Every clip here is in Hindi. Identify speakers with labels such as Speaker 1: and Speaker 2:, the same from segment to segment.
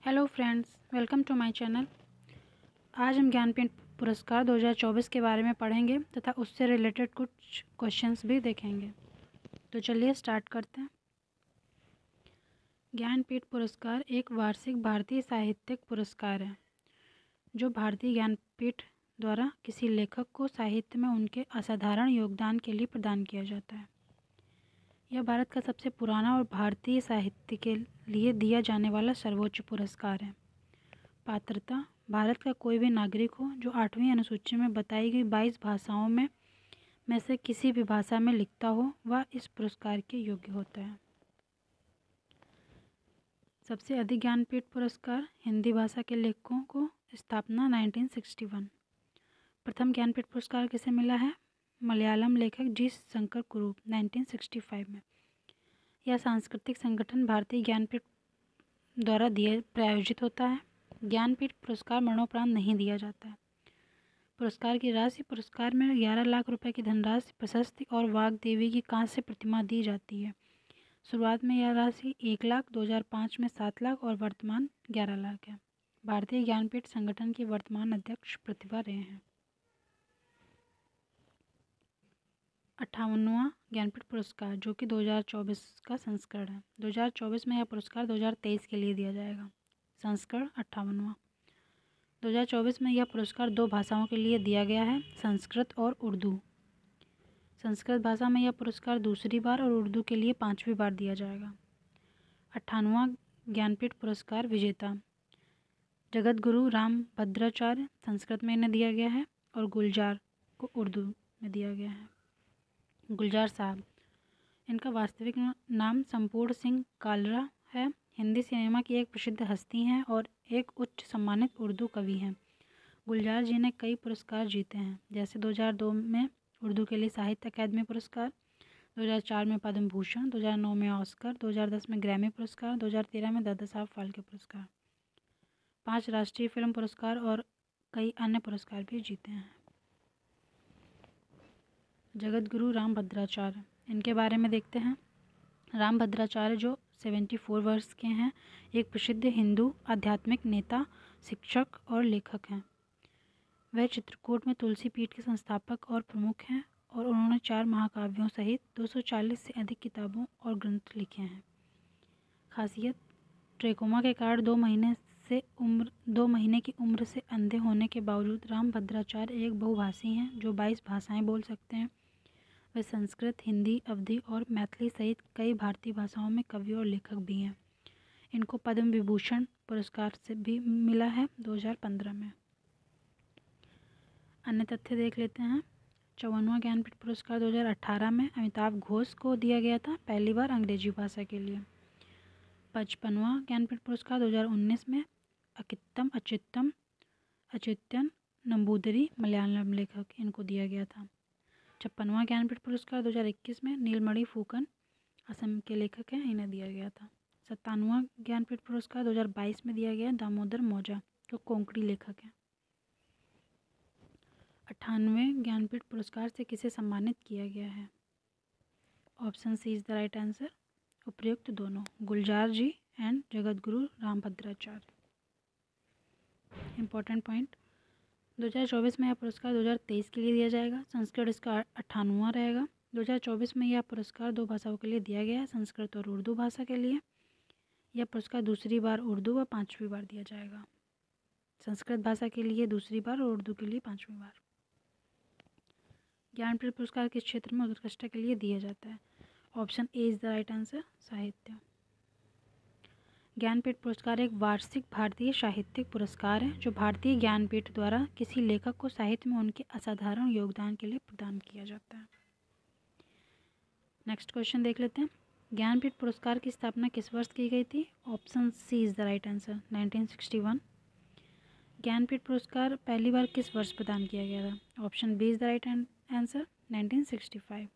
Speaker 1: Hello friends, welcome to my channel. आज हम ज्ञानपीठ पुरस्कार 2024 के बारे में पढ़ेंगे तथा उससे रिलेटेड कुछ क्वेश्चंस भी देखेंगे। तो चलिए स्टार्ट करते हैं। ज्ञानपीठ पुरस्कार एक वार्षिक भारतीय साहित्यिक पुरस्कार है जो भारतीय ज्ञानपीठ द्वारा किसी लेखक को साहित्य में उनके असाधारण योगदान के लिए प्रदान किया जाता है। यह भारत का सबसे पुराना और भारतीय साहित्य के लिए दिया जाने वाला सर्वोच्च पुरस्कार है। पात्रता: भारत का कोई भी नागरिक हो जो 8वीं अनुसूची में बताई गई 22 भाषाओं में से किसी भी भाषा में लिखता हो वह इस पुरस्कार के योग्य होता है। सबसे अधिक ज्ञानपीठ पुरस्कार हिंदी भाषा के लेखकों को। स्थापना 1961। प्रथम ज्ञानपीठ पुरस्कार किसे मिला है? मलयालम लेखक जी शंकर कुरूप 1965 में। यह सांस्कृतिक संगठन भारतीय ज्ञानपीठ द्वारा प्रायोजित होता है। ज्ञानपीठ पुरस्कार मरणोपरांत नहीं दिया जाता है। पुरस्कार की राशि: पुरस्कार में 11 लाख रुपए की धनराशि, प्रशस्ति और वाग्देवी की कांस्य प्रतिमा दी जाती है। शुरुआत में यह राशि 1 लाख, 2005 में 7 लाख और वर्तमान 11 लाख है। भारतीय ज्ञानपीठ संगठन के वर्तमान अध्यक्ष प्रतिभा रे हैं। 58वां ज्ञानपीठ पुरस्कार जो कि 2024 का संस्करण है। 2024 में यह पुरस्कार 2023 के लिए दिया जाएगा। संस्करण 58वां। 2024 में यह पुरस्कार 2 भाषाओं के लिए दिया गया है, संस्कृत और उर्दू। संस्कृत भाषा में यह पुरस्कार दूसरी बार और उर्दू के लिए 5वीं बार दिया जाएगा। 58वां ज्ञानपीठ पुरस्कार विजेता: जगत गुरु राम भद्राचार्य, संस्कृत में इन्हें दिया गया है, और गुलजार को उर्दू में दिया गया है। गुलजार साहब, इनका वास्तविक नाम संपूर्ण सिंह कालरा है। हिंदी सिनेमा की एक प्रसिद्ध हस्ती हैं और एक उच्च सम्मानित उर्दू कवि हैं। गुलजार जी ने कई पुरस्कार जीते हैं, जैसे 2002 में उर्दू के लिए साहित्य अकादमी पुरस्कार, 2004 में पद्म भूषण, 2009 में ऑस्कर, 2010 में ग्रैमी पुरस्कार, 2013 में दादा साहब फाल्के पुरस्कार, 5 राष्ट्रीय फिल्म पुरस्कार और कई अन्य पुरस्कार भी जीते हैं। जगत गुरु राम भद्राचार्य, इनके बारे में देखते हैं। राम भद्राचार्य जो 74 वर्ष के हैं, एक प्रसिद्ध हिंदू आध्यात्मिक नेता, शिक्षक और लेखक हैं। वह चित्रकूट में तुलसी पीठ के संस्थापक और प्रमुख हैं और उन्होंने 4 महाकाव्यों सहित 240 से अधिक किताबों और ग्रंथ लिखे हैं। खासियत: ट्रेकोमा के कारण 2 महीने की उम्र से अंधे होने के बावजूद राम भद्राचार्य एक बहुभाषी हैं जो 22 भाषाएं बोल सकते हैं। वे संस्कृत, हिंदी, अवधी और मैथिली सहित कई भारतीय भाषाओं में कवि और लेखक भी हैं। इनको पद्म विभूषण पुरस्कार से भी मिला है 2015 में। अन्य तथ्य देख लेते हैं। 54वां ज्ञानपीठ पुरस्कार 2018 में अमिताभ घोष को दिया गया था, पहली बार अंग्रेजी भाषा के लिए। 55वां ज्ञानपीठ पुरस्कार 2019 में अच्युतन नंबूदरी, मलयालम लेखक, इनको दिया गया था। 56वां ज्ञानपीठ पुरस्कार 2021 में नीलमणि फूकन, असम के लेखक हैं, इन्हें दिया गया था। 57वां ज्ञानपीठ पुरस्कार 2022 में दिया गया दामोदर मौजा, जो कोंकणी लेखक हैं। 98वें ज्ञानपीठ पुरस्कार से किसे सम्मानित किया गया है? Option C is the right answer, उपयुक्त दोनों, गुलजार जी and Jagat Guru Ram Bhadracharya. Important point: 2024 में यह पुरस्कार 2023 के लिए दिया जाएगा। संस्करण इसका 98वां रहेगा। 2024 में यह पुरस्कार 2 भाषाओं के लिए दिया गया है, संस्कृत और उर्दू भाषा के लिए। यह पुरस्कार दूसरी बार उर्दू व 5वीं बार दिया जाएगा। संस्कृत भाषा के लिए दूसरी बार और उर्दू के लिए 5वीं बार। ज्ञानपीठ पुरस्कार किस क्षेत्र में उत्कृष्टता के लिए दिया जाता है? Option A is the right answer, साहित्य। ज्ञानपीठ पुरस्कार एक वार्षिक भारतीय साहित्यिक पुरस्कार है जो भारतीय ज्ञानपीठ द्वारा किसी लेखक को साहित्य में उनके असाधारण योगदान के लिए प्रदान किया जाता है। नेक्स्ट क्वेश्चन देख लेते हैं। ज्ञानपीठ पुरस्कार की स्थापना किस वर्ष की गई थी? Option C is the right answer, 1961। Jnanpith पुरस्कार पहली बार किस वर्ष प्रदान किया गया था? Option B is the right answer, 1965।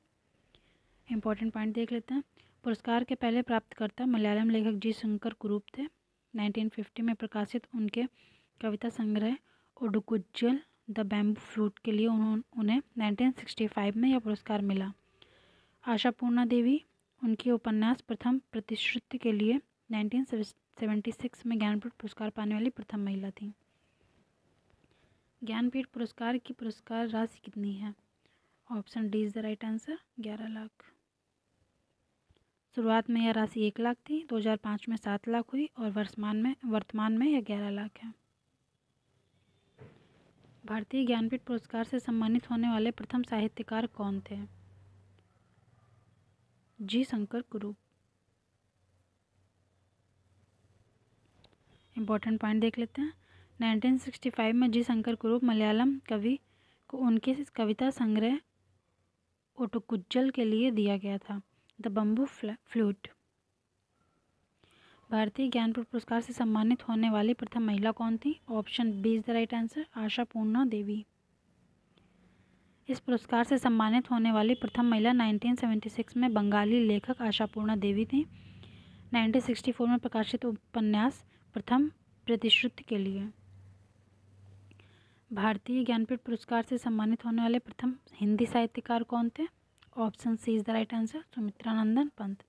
Speaker 1: Important point देख लेते हैं। पुरस्कार के पहले प्राप्तकर्ता मलयालम लेखक जी शंकर कुरूप थे। 1950 में प्रकाशित उनके कविता संग्रह ओडुकुज्जल द बैम्बू फ्लूट के लिए उन्हें 1965 में यह पुरस्कार मिला। आशापूर्णा देवी, उनकी उपन्यास प्रथम प्रतिश्रुति के लिए 1976 में ज्ञानपीठ पुरस्कार पाने वाली प्रथम महिला थी। ज्ञानपीठ पुरस्कार की पुरस्कार राशि कितनी है? Option D is the right answer, 11 lakh. शुरुआत में यह राशि 1 लाख थी, 2005 में 7 लाख हुई और वर्तमान में यह 11 लाख है। भारतीय ज्ञानपीठ पुरस्कार से सम्मानित होने वाले प्रथम साहित्यकार कौन थे? जी शंकर कुरूप। इम्पोर्टेंट पॉइंट देख लेते हैं। 1965 में जी शंकर कुरूप मलयालम कवि को उनके कविता संग्रह ओटुकुज्जल के लिए दिया गया था, द बम्बू फ्लूट। भारतीय ज्ञानपीठ पुरस्कार से सम्मानित होने वाली प्रथम महिला कौन थी? Option B is the right answer, Asha Purna Devi. इस पुरस्कार से सम्मानित होने वाली प्रथम महिला 1976 में बंगाली लेखक आशा पूर्णा देवी थी। 1964 में प्रकाशित उपन्यास प्रथम प्रतिश्रुति के लिए। भारतीय ज्ञानपीठ पुरस्कार से सम्मानित होने वाले प्रथम हिंदी साहित्यकार कौन थे? Option C is the right answer, Sumitra Nandan Pant.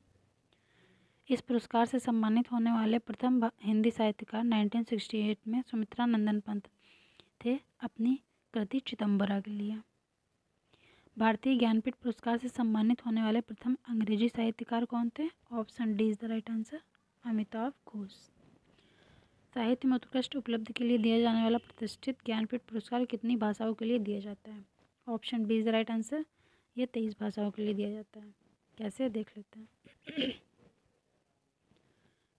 Speaker 1: इस पुरस्कार से सम्मानित होने वाले प्रथम हिंदी साहित्यकार 1968 में सुमित्रा नंदन पंत थे, अपनी कृति चिदंबरा के लिए। भारतीय ज्ञानपीठ पुरस्कार से सम्मानित होने वाले प्रथम अंग्रेजी साहित्यकार कौन थे? Option D is the right answer, Amitabh Ghosh. साहित्य में उत्कृष्ट उपलब्धि के लिए दिया जाने वाला प्रतिष्ठित ज्ञानपीठ पुरस्कार कितनी भाषाओं के लिए दिया जाता है? Option B is the right answer, ये 23 भाषाओं के लिए दिया जाता है। कैसे, देख लेते हैं।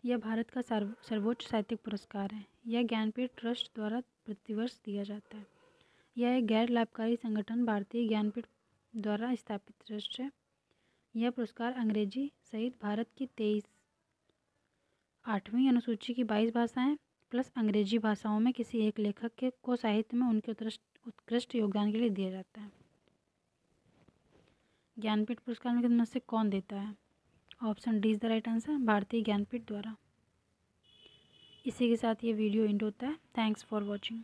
Speaker 1: यह भारत का सर्वोच्च साहित्यिक पुरस्कार है। यह ज्ञानपीठ ट्रस्ट द्वारा प्रतिवर्ष दिया जाता है। यह एक गैर लाभकारी संगठन भारतीय ज्ञानपीठ द्वारा स्थापित ट्रस्ट है। यह पुरस्कार अंग्रेजी सहित भारत की 8वीं अनुसूची की 22 भाषाएं प्लस अंग्रेजी भाषाओं में किसी एक लेखक को साहित्य में उनके उत्कृष्ट योगदान के लिए दिया जाता है। ज्ञानपीठ पुरस्कार में से कौन देता है? Option D is the right answer, भारतीय ज्ञानपीठ द्वारा। इसी के साथ ये वीडियो एंड होता है। Thanks for watching.